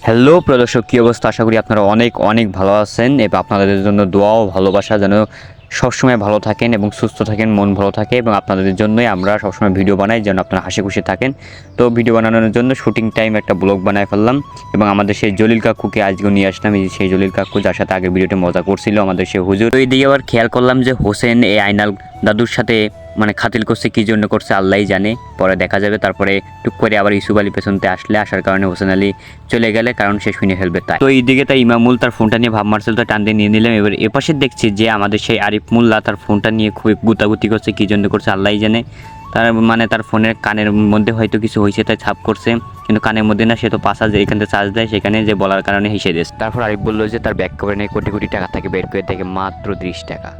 Hello প্রদর্শক, কী অবস্থা? আশা করি আপনারা অনেক অনেক ভালো আছেন এবং আপনাদের জন্য দোয়া ও ভালোবাসা যেন সবসময় ভালো থাকেন এবং সুস্থ থাকেন, মন ভালো থাকে এবং আপনাদের জন্যই আমরা সবসময় ভিডিও বানাই যেন আপনারা হাসি খুশি থাকেন। তো ভিডিও বানানোর জন্য শুটিং টাইম একটা ব্লগ বানায় ফেললাম এবং আমাদের সেই জলিল কাকুকে আজকে নিয়ে আসলাম। এই সেই জলিল কাকু যার সাথে আগের ভিডিওতে মজা করছিল আমাদের সেই হুজুর। তো এইদিকে আবার খেয়াল করলাম যে হোসেন এই আইনাল দাদুর সাথে খাতিল করছে, কী জন্য করছে আল্লাহই জানে, পরে দেখা যাবে। তারপরে টুক করে আবার ইউসুফ আলী পেছনতে আসার কারণে হোসেন আলী চলে গেলে, কারণ সে শুনে ফেলবে তাই। তো এইদিকে তাই ইমামুল তার ফোনটা নিয়ে ভাব মারছিল, তো টান দিয়ে নিয়ে নিলাম। এবার এপাশে দেখছি যে আমাদের সেই আরিফ মোল্লা তার ফোনটা নিয়ে খুবই গুতাগুতি করছে, কী জন্য করছে আল্লাহই জানে। তার ফোনের কানের মধ্যে হয়তো কিছু হয়েছে তাই ছাপ করছে, কিন্তু কানের মধ্যে না, সে তো পাশা যে এখান থেকে চার্জ দেয় সেখানে যে বলার কারণে হেসে দিয়েছে। তারপর আরিফ বললো যে তার ব্যাক কভারে নিয়ে কোটি কোটি টাকা থেকে বের করে দেখে মাত্র 30 টাকা।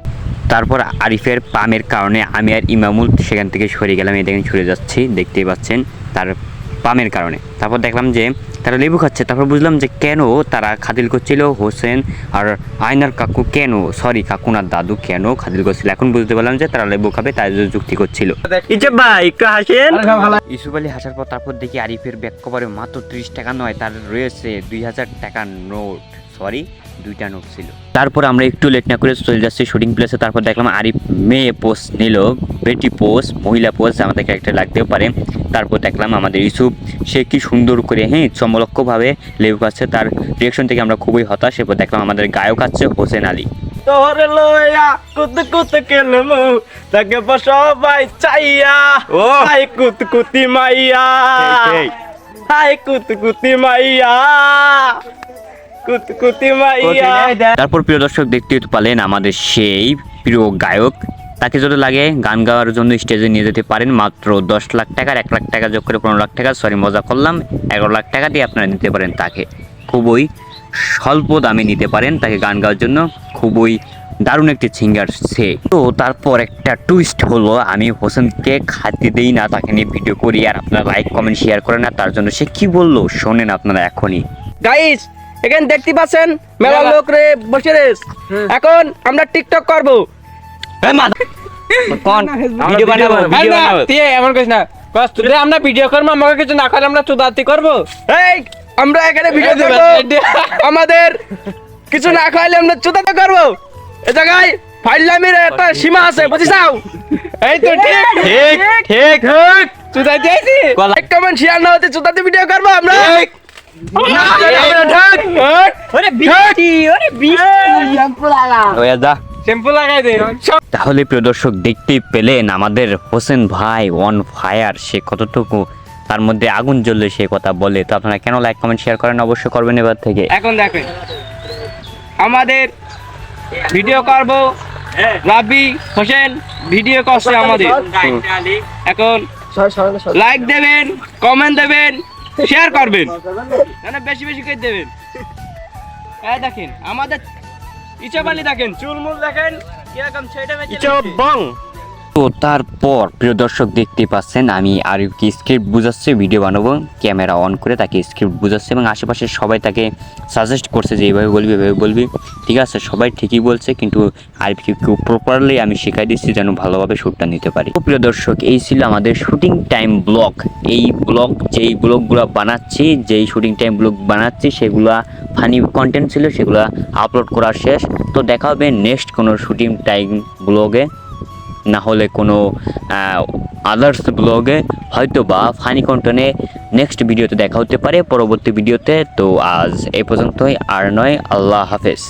তারপর আরিফের পামের কারণে আমি আর ইমামুল সেখান থেকে সরে গেলাম। এই দেখেন সরে যাচ্ছি, দেখতেই পাচ্ছেন তার পামের কারণে। তারপর দেখলাম যে তারা লেবু খাচ্ছে। তারপর বুঝলাম যে কেন তারা খাতিল করছিল হোসেন আর আয়নার কাকু, কেন সরি কাকুনার দাদু কেন খাতিল করছিল। এখন বুঝতে পারলাম যে তারা লেবু খাবে, তাই যুক্তি করছিল। ইউসুফ আলী হাসার পর তারপর দেখি আরিফের ব্যাক কভারে মাত্র 30 টাকা নয়, তার রয়েছে 2000 টাকার নোট, সরি 2টা নোট ছিল। তারপর আমরা একটু লেট না করে চলে যাচ্ছি শুটিং প্লেসে। তারপর দেখলাম আরিফ মেয়ে পোস্ট নিল, বেটি পোস্ট, মহিলা পোস্ট, আমাদের ক্যারেক্টার লাগতেও পারে। তারপর দেখলাম আমাদের ইউসুফ, সে কি সুন্দর করে চমলক্ষভাবে লেবু খাচ্ছে, তার রিয়েকশন থেকে আমরা খুবই হতাশ। এরপর দেখলাম আমাদের গায়ক আছে হোসেন আলী। তোরে লয়া কুত কেলমু তাকে সবাই চাইয়া হাই কুতি মাইয়া হাই কুতি মাইয়া কুতি মাইয়া। তারপর প্রিয় দর্শক দেখতে পারলেন আমাদের সেই প্রিয় গায়ক, তাকে যদি লাগে গান গাওয়ার জন্য স্টেজে নিয়ে যেতে পারেন। মাত্র 10 লাখ টাকার 1 লাখ টাকা যোগ করে 15 লাখ টাকা, সরি মজা করলাম, 11 লাখ টাকা দিয়ে আপনারা নিতে পারেন তাকে। খুবই স্বল্প দামে নিতে পারেন তাকে গান গাওয়ার জন্য, খুবই দারুণ একটি সিঙ্গার সে। তো তারপর একটা টুইস্ট হলো, আমি হোসেনকে খাতে দেই না, তাকে নিয়ে ভিডিও করি আর আপনারা লাইক কমেন্ট শেয়ার করেন না, তার জন্য সে কি বললো শোনেন আপনারা এখনই। গাইস এখানে দেখতে পাচ্ছেন মেলা লোক রে বসে রে, এখন আমরা টিকটক করব। কোন ভিডিও বানাবো? ভিডিও বানাবো তুই এমন কইস না, কস তুই আমরা ভিডিও করব, আমাকে কিছু না করে আমরা চুদাতি করব। এই আমরা এখানে ভিডিও করব, আমাদের কিছু না খাইলে আমরা চুদাতি করব। এই জায়গায় ফাইলামির একটা সীমা আছে, বুঝিছাও? এই তো ঠিক ঠিক ঠিক ঠিক চুদাতি আইছি, লাইক কমেন্ট শেয়ার না হতে চুদাতি ভিডিও করব আমরা। তাহলে প্রিয় দর্শক দেখতেই পেলেন আমাদের হোসেন ভাই অন ফায়ার, সে কতটুকু তার মধ্যে আগুন জ্বললে সে কথা বলে। তো আপনারা কেন লাইক কমেন্ট শেয়ার করেন, অবশ্যই করবেন এবার থেকে। এখন দেখেন আমাদের ভিডিও করব, রাবি হোসেন ভিডিও করছে আমাদের। এখন লাইক দেবেন, কমেন্ট দেবেন, শেয়ার করবেন, মানে বেশি বেশি করে দেবেন। এই দেখেন আমাদের ইউসুফ আলী, দেখেন চুলমুল দেখেন কিরকম ছেড়ে মেচে। তো তারপর প্রিয় দর্শক দেখতে পাচ্ছেন আমি আরিফকে স্ক্রিপ্ট বুঝাচ্ছি, ভিডিও বানাবো, ক্যামেরা অন করে তাকে স্ক্রিপ্ট বুঝাচ্ছে এবং আশেপাশে সবাই তাকে সাজেস্ট করছে যে এইভাবে বলবি এভাবে বলবি। ঠিক আছে, সবাই ঠিকই বলছে, কিন্তু আরিফকে খুব প্রপারলি আমি শেখাই দিচ্ছি যেন ভালোভাবে শ্যুটটা নিতে পারি। তো প্রিয় দর্শক এই ছিল আমাদের শুটিং টাইম ব্লগ। এই ব্লগ যেই ব্লগগুলো বানাচ্ছি, যেই শুটিং টাইম ব্লগ বানাচ্ছি সেগুলা ফানি কন্টেন্ট ছিল, সেগুলো আপলোড করা শেষ। তো দেখা হবে নেক্সট কোনো শুটিং টাইম ব্লগে, না হলে কোনো আদার্স ব্লগে, হয়তো বা ফানি কন্টেন্টে নেক্সট ভিডিওতে দেখা হতে পারে পরবর্তী ভিডিওতে। তো আজ এই পর্যন্তই, আর নয়। আল্লাহ হাফেজ।